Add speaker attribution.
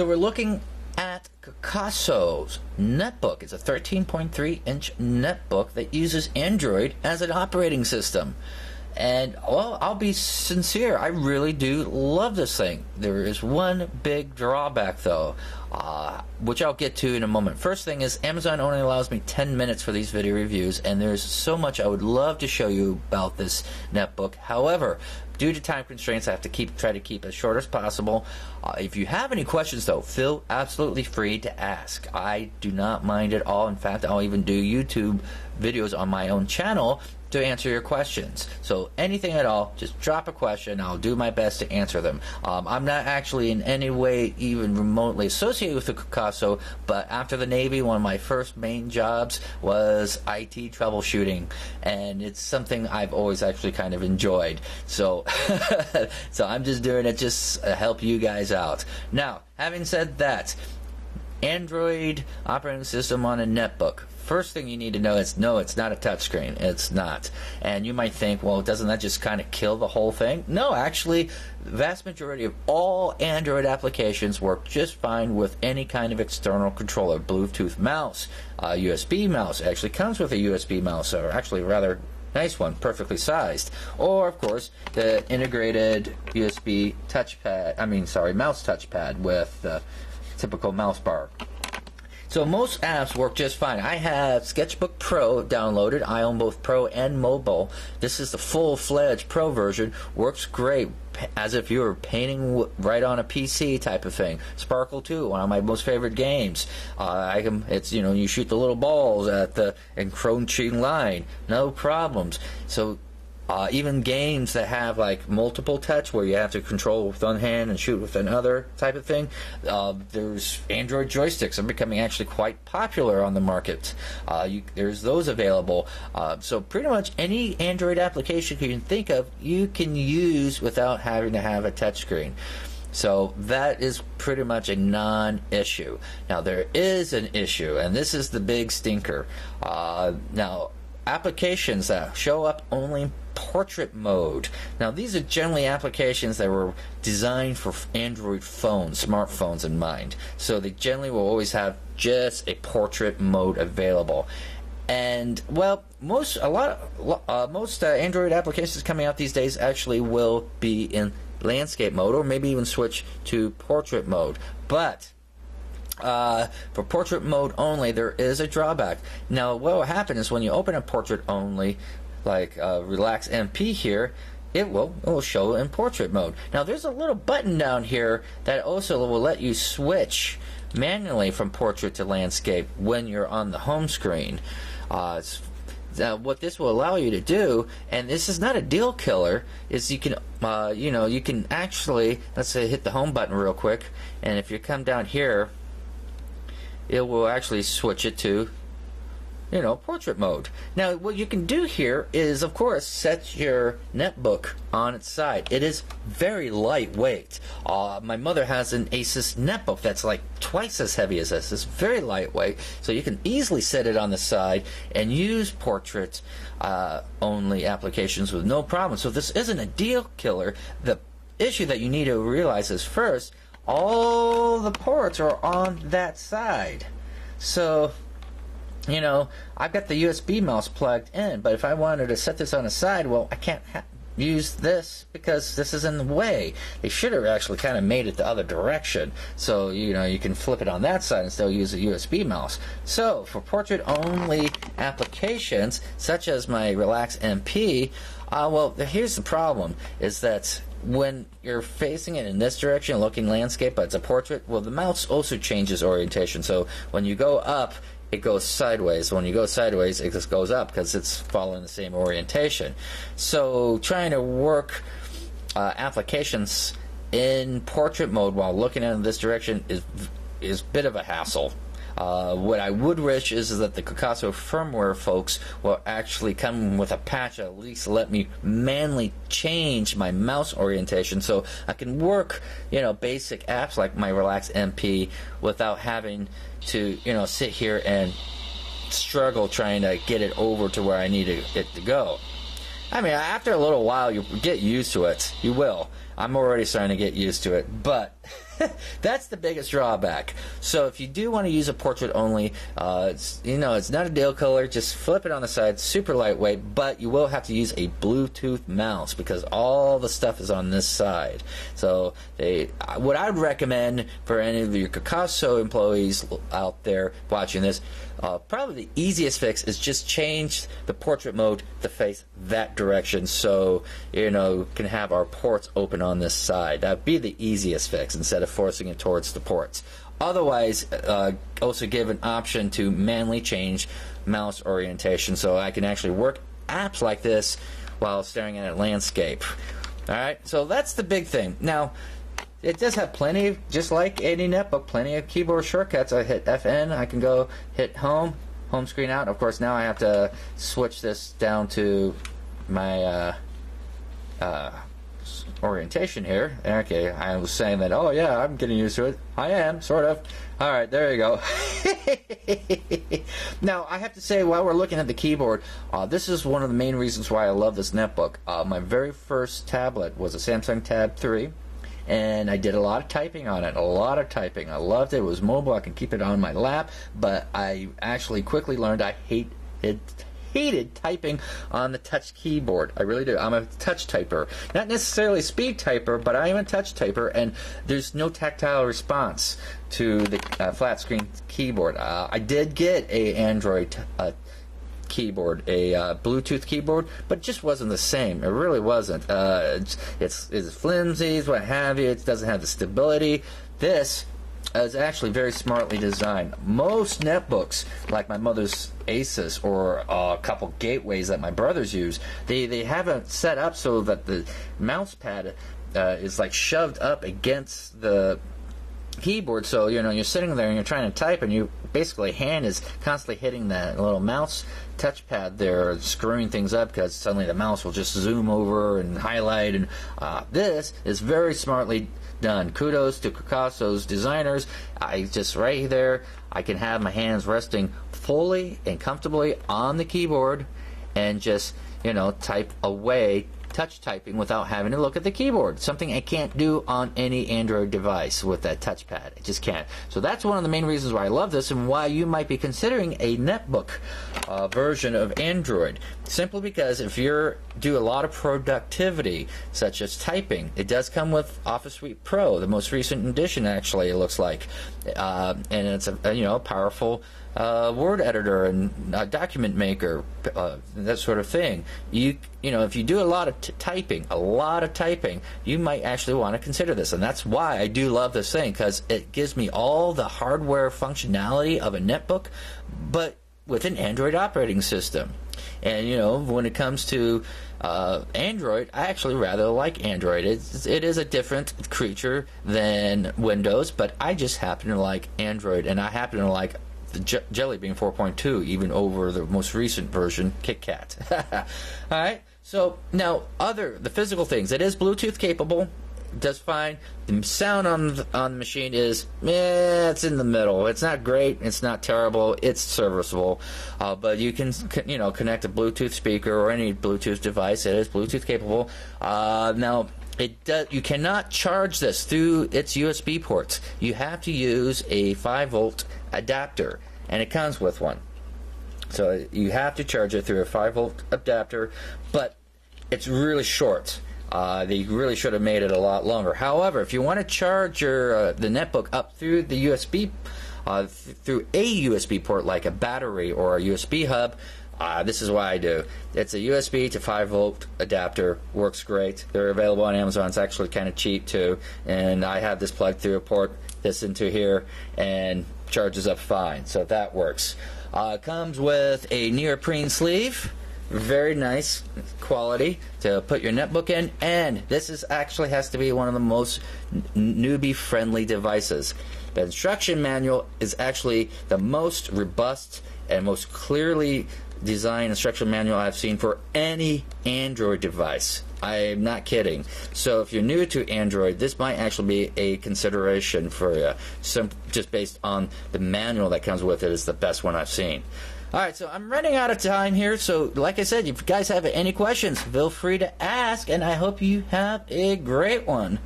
Speaker 1: So we're looking at Kocaso's Netbook. It's a 13.3-inch netbook that uses Android as an operating system. And, well, I'll be sincere, I really do love this thing. There is one big drawback, though, which I'll get to in a moment. First thing is, Amazon only allows me 10 minutes for these video reviews, and there's so much I would love to show you about this netbook. However, due to time constraints, I have to try to keep as short as possible. If you have any questions, though, feel absolutely free to ask. I do not mind at all. In fact, I'll even do YouTube videos on my own channel to answer your questions. So anything at all, just drop a question. I'll do my best to answer them. I'm not actually in any way even remotely associated with the Kocaso, but after the Navy, one of my first main jobs was IT troubleshooting, and it's something I've always actually kind of enjoyed. So, so I'm just doing it just to help you guys out. Now, having said that, Android operating system on a netbook. First thing you need to know is, no, it's not a touchscreen. It's not. And you might think, well, doesn't that just kind of kill the whole thing? No, actually, the vast majority of all Android applications work just fine with any kind of external controller. Bluetooth mouse, USB mouse. It actually comes with a USB mouse, or actually a rather nice one, perfectly sized. Or, of course, the integrated USB mouse touchpad with the typical mouse bar. So most apps work just fine. I have Sketchbook Pro downloaded. I own both Pro and Mobile. This is the full-fledged Pro version. Works great, as if you were painting right on a PC type of thing. Sparkle 2, one of my most favorite games. It's, you shoot the little balls at the encroaching line. No problems. So even games that have like multiple touch, where you have to control with one hand and shoot with another type of thing, there's Android joysticks are becoming actually quite popular on the market. There's those available. So pretty much any Android application you can think of, you can use without having to have a touchscreen. So that is pretty much a non-issue. Now there is an issue, and this is the big stinker. Now, applications that show up only in portrait mode. Now these are generally applications that were designed for Android phones, smartphones in mind. So they generally will always have just a portrait mode available. And well, most Android applications coming out these days actually will be in landscape mode, or maybe even switch to portrait mode. But for portrait mode only, there is a drawback. Now, what will happen is when you open a portrait only, like Relax MP here, it will show in portrait mode. Now, there's a little button down here that also will let you switch manually from portrait to landscape when you're on the home screen. What this will allow you to do, and this is not a deal killer, is you can you can actually, let's say, hit the home button real quick, and if you come down here, it will actually switch it to, portrait mode. Now, what you can do here is, of course, set your netbook on its side. It is very lightweight. My mother has an Asus netbook that's like twice as heavy as this. It's very lightweight, so you can easily set it on the side and use portrait only applications with no problem. So this isn't a deal killer. The issue that you need to realize is, first, all the ports are on that side. So, I've got the USB mouse plugged in, but if I wanted to set this on the side, well, I can't use this because this is in the way. They should have actually kind of made it the other direction. So, you can flip it on that side and still use a USB mouse. So, for portrait-only applications, such as my Relax MP, well, here's the problem, is that when you're facing it in this direction, looking landscape, but it's a portrait, well, the mouse also changes orientation. So when you go up, it goes sideways. When you go sideways, it just goes up because it's following the same orientation. So trying to work applications in portrait mode while looking in this direction is a bit of a hassle. What I would wish is that the Kocaso firmware folks will actually come with a patch that at least let me manually change my mouse orientation so I can work, basic apps like my Relax MP without having to, sit here and struggle trying to get it over to where I need it to go. I mean, after a little while, you get used to it. You will. I'm already starting to get used to it, but That's the biggest drawback. So if you do want to use a portrait only, it's not a deal killer. Just flip it on the side, super lightweight, but you will have to use a Bluetooth mouse because all the stuff is on this side. So what I would recommend for any of your Kocaso employees out there watching this, probably the easiest fix is just change the portrait mode to face that direction, so can have our ports open on this side. That'd be the easiest fix instead of forcing it towards the ports. Otherwise, also give an option to manually change mouse orientation, so I can actually work apps like this while staring at a landscape. Alright, so that's the big thing. Now, it does have plenty, just like any netbook, plenty of keyboard shortcuts. I hit FN, I can go hit home screen out. Of course, now I have to switch this down to my orientation here. Okay, I was saying that, oh yeah, I'm getting used to it. I am, sort of. Alright, there you go. Now, I have to say, while we're looking at the keyboard, this is one of the main reasons why I love this netbook. My very first tablet was a Samsung Tab 3. And I did a lot of typing on it, a lot of typing. I loved it. It was mobile. I could keep it on my lap. But I actually quickly learned I hated typing on the touch keyboard. I really do. I'm a touch typer. Not necessarily a speed typer, but I am a touch typer, and there's no tactile response to the flat screen keyboard. I did get a Android keyboard, a Bluetooth keyboard, but it just wasn't the same. It really wasn't. It's flimsy, what have you. It doesn't have the stability. This is actually very smartly designed. Most netbooks, like my mother's Asus or a couple gateways that my brothers use, they have it set up so that the mouse pad is like shoved up against the keyboard, so you're sitting there and you're trying to type, and you basically hand is constantly hitting that little mouse touchpad there, screwing things up because suddenly the mouse will just zoom over and highlight. And this is very smartly done. Kudos to Kocaso's designers. Right there, I can have my hands resting fully and comfortably on the keyboard and just type away, touch typing without having to look at the keyboard. Something I can't do on any Android device with that touchpad. I just can't. So that's one of the main reasons why I love this and why you might be considering a netbook version of Android. Simply because if you do a lot of productivity, such as typing, it does come with Office Suite Pro, the most recent edition actually, it looks like. And it's a powerful word editor and document maker, that sort of thing. If you do a lot of typing, you might actually want to consider this, and that's why I do love this thing, because it gives me all the hardware functionality of a netbook, but with an Android operating system. And when it comes to Android, I actually rather like Android. It is a different creature than Windows, but I just happen to like Android, and I happen to like the Jelly Bean 4.2 even over the most recent version, KitKat. Alright, so now the physical things. It is Bluetooth capable, does fine. The sound on the machine is, it's in the middle. It's not great, it's not terrible, it's serviceable. But you can connect a Bluetooth speaker or any Bluetooth device. It is Bluetooth capable. Now, you cannot charge this through its USB ports. You have to use a 5-volt adapter, and it comes with one. So you have to charge it through a 5-volt adapter, but it's really short. They really should have made it a lot longer. However, if you want to charge the netbook up through the USB, through a USB port like a battery or a USB hub, this is what I do. It's a USB to 5-volt adapter. Works great. They're available on Amazon. It's actually kind of cheap too. And I have this plugged through a port, this into here, and charges up fine. So that works. Comes with a neoprene sleeve. Very nice quality to put your netbook in. And this actually has to be one of the most newbie-friendly devices. The instruction manual is actually the most robust and most clearly designed instruction manual I've seen for any Android device. I'm not kidding. So if you're new to Android, this might actually be a consideration for you. Just based on the manual that comes with it, is the best one I've seen. Alright, so I'm running out of time here, so like I said, if you guys have any questions, feel free to ask, and I hope you have a great one.